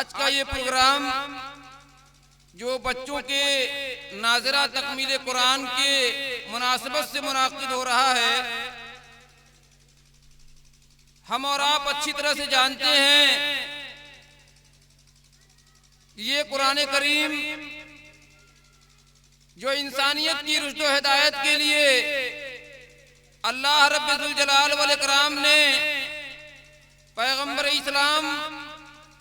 आज का ये प्रोग्राम जो बच्चों के नाज़रा तकमील कुरान के मुनासिबत से मुनाकिद हो रहा है, हम और आप अच्छी तरह से जानते हैं ये कुरान करीम जो इंसानियत की रुश्द व हिदायत के लिए अल्लाह रब्बुल जलाल वल इकराम ने पैगंबर इस्लाम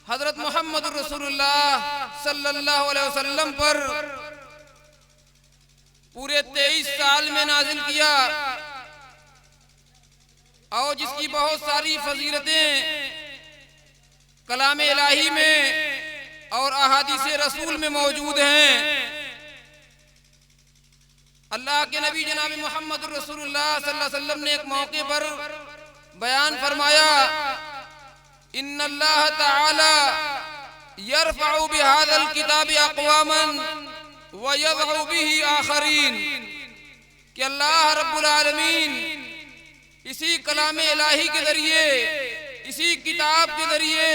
हजरत मोहम्मद रसूलुल्लाह सल्लल्लाहु अलैहि वसल्लम पर पूरे 23 साल में नाजिल किया और जिसकी बहुत सारी फजीलतें कलाम इलाही में और अहादीस रसूल में मौजूद हैं। अल्लाह के नबी जनाब मोहम्मद रसूलुल्लाह सल्लल्लाहु अलैहि वसल्लम ने एक मौके पर बयान फरमाया, इन्नल्लाह तआला यरफउ बिहाज़ल किताबि अक़वामन व यज़उ बिही आखरीन, कि अल्लाह रब्बुल आलमीन इसी कलाम इलाही के जरिए, इसी किताब के जरिए,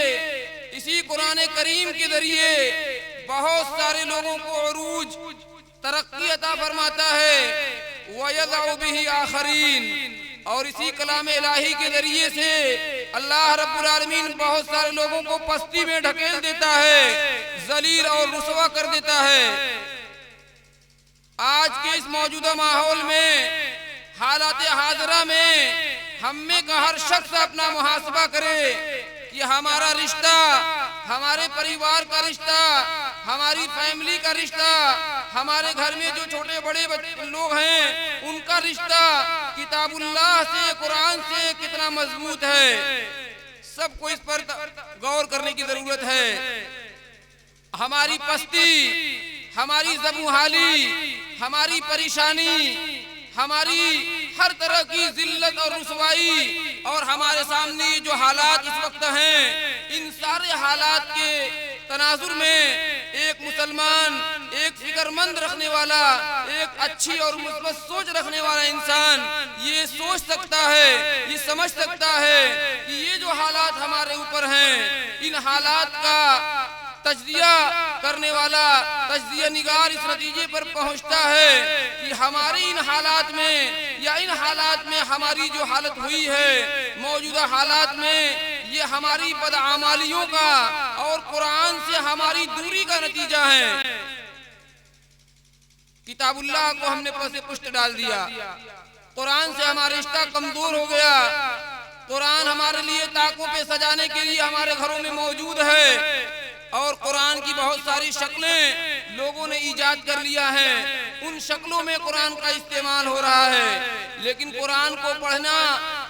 इसी कुरान करीम के जरिए बहुत सारे लोगों को उरूज तरक्की अता फरमाता है। व यज़उ बिही आखरीन, और इसी कलाम इलाही के जरिए से अल्लाह रब्बुल आलमीन बहुत सारे लोगों को पस्ती में ढकेल देता है, जलील और रुसवा कर देता है। आज के इस मौजूदा माहौल में, हालात हाजरा में, हम में का हर शख्स अपना मुहासबा करे कि हमारा रिश्ता, हमारे परिवार का रिश्ता, हमारी फैमिली का रिश्ता, हमारे घर में जो छोटे बड़े लोग हैं उनका रिश्ता किताबुल्लाह से, कुरान से कितना मजबूत है। सबको इस पर गौर करने की जरूरत है। हमारी पस्ती, हमारी ज़बूहाली, हमारी परेशानी, हमारी हर तरह की जिल्लत और रुसवाई और हमारे सामने जो हालात इस वक्त हैं, इन सारे हालात के तनाजुर में एक मुसलमान, एक फिक्रमंद रखने वाला, एक अच्छी और मुस्बत सोच रखने वाला इंसान ये सोच सकता है, ये समझ सकता है कि ये जो हालात हमारे ऊपर हैं, इन हालात का तज्जिया करने वाला तज्जिया निगार इस नतीजे पर पहुंचता है कि हमारे इन हालात में या इन हालात में हमारी जो हालत हुई है, मौजूदा हालात में, ये हमारी बदआमालियों का और कुरान से हमारी दूरी का नतीजा है। किताबुल्लाह को हमने पसे पुष्ट डाल दिया, कुरान से हमारा रिश्ता कमजोर हो गया। कुरान हमारे लिए ताकों पे सजाने के लिए हमारे घरों में मौजूद है और कुरान की बहुत सारी शक्लें लोगों ने ईजाद कर लिया है, उन शक्लों में कुरान का इस्तेमाल हो रहा है। लेकिन कुरान को पढ़ना,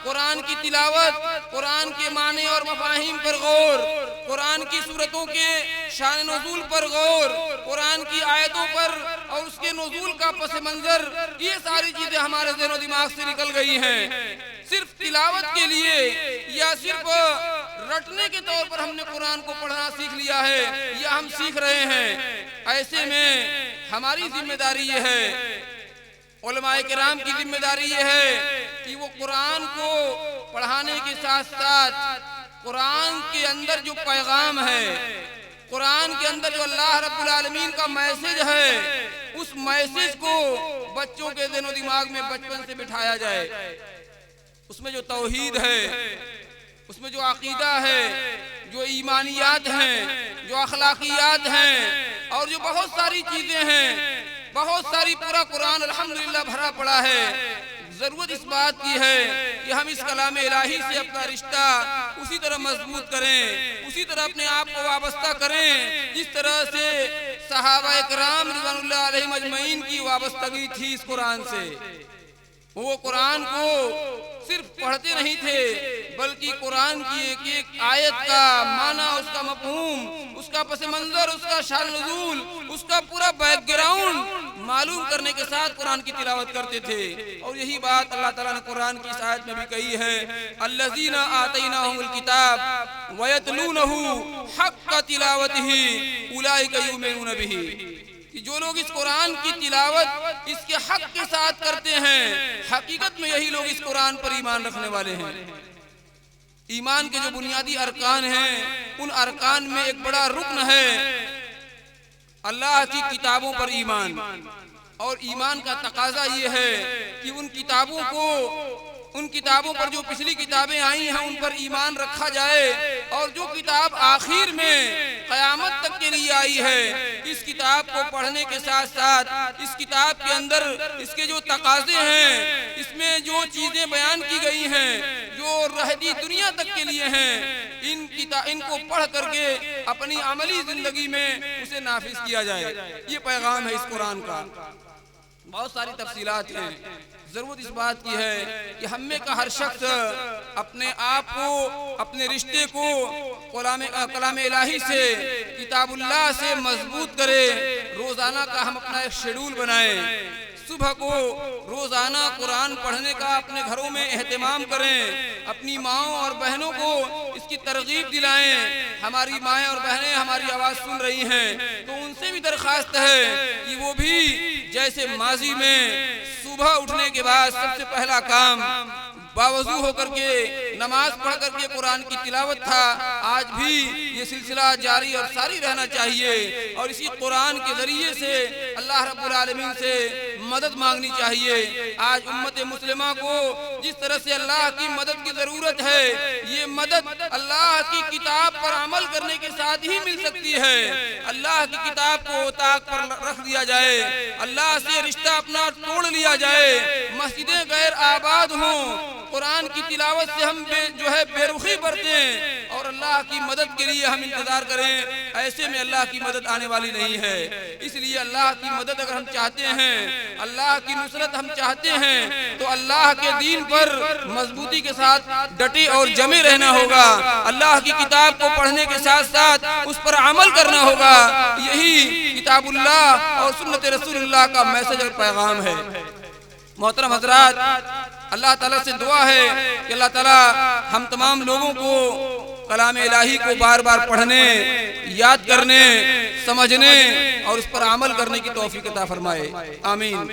कुरान की तिलावत, कुरान के माने और मफाहिम पर गौर, कुरान की सूरतों के शान नुज़ूल पर गौर, कुरान की आयतों पर और उसके नुज़ूल का पस मंजर, ये सारी चीजें हमारे ज़हन दिमाग से निकल गई हैं। सिर्फ तिलावत के लिए या सिर्फ रटने के तौर पर हमने कुरान को पढ़ना सीख लिया है या हम सीख रहे हैं। ऐसे में हमारी जिम्मेदारी ये है, उलमाए किराम की जिम्मेदारी ये है कि वो कुरान को पढ़ाने के साथ साथ कुरान के अंदर जो पैगाम है, कुरान के अंदर जो अल्लाह रब्बुल आलमीन का मैसेज है, उस मैसेज को बच्चों के ज़हन दिमाग में बचपन से बिठाया जाए। उसमें जो तौहीद है, उसमें जो अकीदा है, जो ईमानियात हैं, जो अखलाकियात हैं और जो बहुत सारी चीजें हैं, बहुत सारी, पूरा कुरान अल्हम्दुलिल्लाह भरा पड़ा है। जरूरत इस बात की है कि हम इस कलाम इलाही से अपना रिश्ता उसी तरह मजबूत करें, उसी तरह अपने आप को वाबस्ता करें जिस तरह से सहाबा इकराम रिज़वानुल्लाह अलैहिम अजमईन की वाबस्तगी थी इस कुरान से। वो कुरान को सिर्फ पढ़ते नहीं थे बल्कि कुरान की एक एक आयत का माना, उसका मफहूम, उसका पस मंजर, उसका शान नुज़ूल, उसका पूरा बैकग्राउंड मालूम करने के साथ कुरान की तिलावत करते थे। और यही बात अल्लाह ताला ने कुरान की इस आयत में भी कही है, अल्लज़ीना आतैनाहुमुल किताब व यतलूनहु हक़्क़ तिलावतिही उलाइका युमिनून बिही, कि जो लोग इस कुरान की तिलावत इसके हक के साथ करते हैं, हकीकत में यही लोग इस कुरान पर ईमान रखने वाले हैं। ईमान के जो बुनियादी अरकान हैं, उन अरकान में एक बड़ा रुकन है अल्लाह की किताबों पर ईमान। और ईमान का तकाजा ये है कि उन किताबों पर जो पिछली किताबें आई हैं उन पर ईमान रखा जाए, और जो किताब आखिर में क़यामत तक के लिए आई है, इस किताब को पढ़ने के साथ साथ इस किताब के अंदर इसके जो तकाजे हैं, इसमें जो चीजें बयान की गई हैं जो रहती दुनिया तक के लिए हैं, इनको पढ़ करके अपनी अमली जिंदगी में उसे नाफिज किया जाए। ये पैगाम है इस कुरान का। बहुत सारी तफसीलात हैं। जरूरत इस बात की है कि हम में का हर शख्स अपने आप को, अपने रिश्ते को कलाम इलाही से, किताबुल्लाह से मजबूत करे। रोजाना का हम अपना एक शेड्यूल बनाएं। सुबह को रोजाना कुरान पढ़ने का अपने घरों में एहतमाम करें। अपनी माओं और बहनों को इसकी तरगीब दिलाएं। हमारी माएँ और बहनें हमारी आवाज़ सुन रही हैं तो उनसे भी दरख्वास्त है कि वो भी जैसे माजी में सुबह उठने के बाद सबसे पहला काम बावजू होकर के नमाज पढ़ करके कुरान की तिलावत था, आज भी ये सिलसिला जारी और सारी रहना चाहिए। और इसी कुरान के जरिए से अल्लाह रब्बुल आलमीन से मदद मांगनी चाहिए। आज उम्मत मुस्लिमा को जिस तरह से अल्लाह की मदद की जरूरत है, ये मदद अल्लाह की किताब पर अमल करने के साथ ही मिल सकती है। अल्लाह की किताब को ताक पर रख दिया जाए, अल्लाह से रिश्ता अपना तोड़ लिया जाए, मस्जिदें गैर आबाद हों, कुरान की तिलावत से हम जो है बेरुखी बरतें और अल्लाह की मदद के लिए हम इंतजार करें। ऐसे में अल्लाह की मदद आने वाली नहीं है। इसलिए अल्लाह की मदद अगर हम चाहते हैं, अल्लाह की नुसरत हम चाहते हैं, तो अल्लाह के दीन पर मजबूती के साथ डटे और जमे रहना होगा। अल्लाह की किताब को पढ़ने के साथ साथ उस पर अमल करना होगा। यही किताबुल्लाह और सुन्नत रसूलुल्लाह का मैसेज और पैगाम है। मोहतरम हजरात, अल्लाह ताला से दुआ है कि अल्लाह ताला हम तमाम लोगों को कलाम इलाही को बार बार पढ़ने, याद करने, समझने और उस पर अमल करने की तौफीक अता फरमाए। आमीन।